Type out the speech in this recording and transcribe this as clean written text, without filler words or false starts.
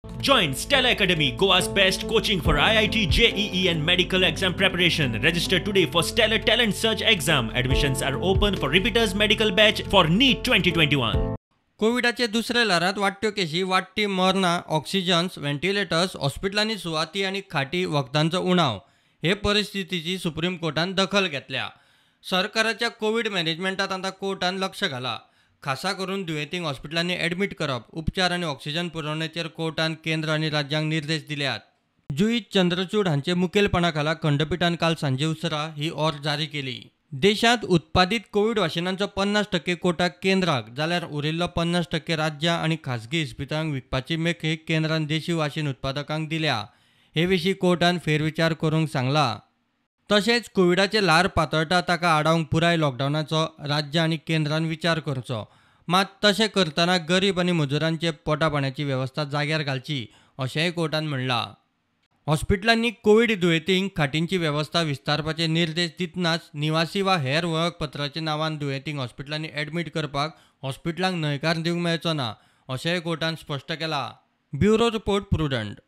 Join Stella Academy, Goa's best coaching for IIT, JEE and medical exam preparation. Register today for Stellar Talent Search exam. Admissions are open for repeaters medical batch for NEET 2021. कोविडाचे दुसरे ल्हारांत वाडट्यो Keshi, वाडटी मरणां, oxygens, ventilators, हॉस्पिटलांनी सुवाती आनी खाटी वखदांचो उणाव हे परिस्थितीची supreme कोर्टान दखल घेतल्या. सरकाराच्या कोविड मॅनेजमेंटात आतां कोर्टान लक्ष घाला. खासा करून दुयेंतींक हॉस्पिटलांनी एडमीट करप, उपचार आनी ऑक्सिजन पुरवण्याचेर कोर्टान केंद्र आनी राज्यांक निर्देश दिल्यात. जुईत चंद्रचूड हांचे मुखेलपणा खाला खंडपीठान काल सांजे उसरा ही ऑर्डर जारी केली. देशांत उत्पादीत कोविड वाशिनांचो 50% कोटा केंद्राक जाल्यार उरिल्लो 50% राज्यां आनी खासगी इस्पितळांक विकपाची मेकळीक केंद्रान देशी वाशीन उत्पादकांक दिल्या. हे विशीं कोर्टान फेरविचार करूंक सांगला. तशेंच कोविडाचे ल्हार पातळटा ताका आडावंक पुराय लॉकडावनाचो राज्य आनी केंद्रान विचार करचो. मात तशें करतना गरीब आनी मजुरांचे पोटापाण्याची वेवस्था जाग्यार घालची अशेंय कोर्टान म्हणलां. हॉस्पिटलांनी कोविड दुयेंतींक खाटींची वेवस्था विस्तारपाचे निर्देश दितनाच निवासी वा हेर वळखपत्राच्या नांवान दुयेंतींक हॉस्पिटलांनी एडमीट करपाक हॉस्पिटलांक न्हयकार दिवंक मेळचो ना अशेंय कोर्टान स्पश्ट केलां. Bureau report prudent.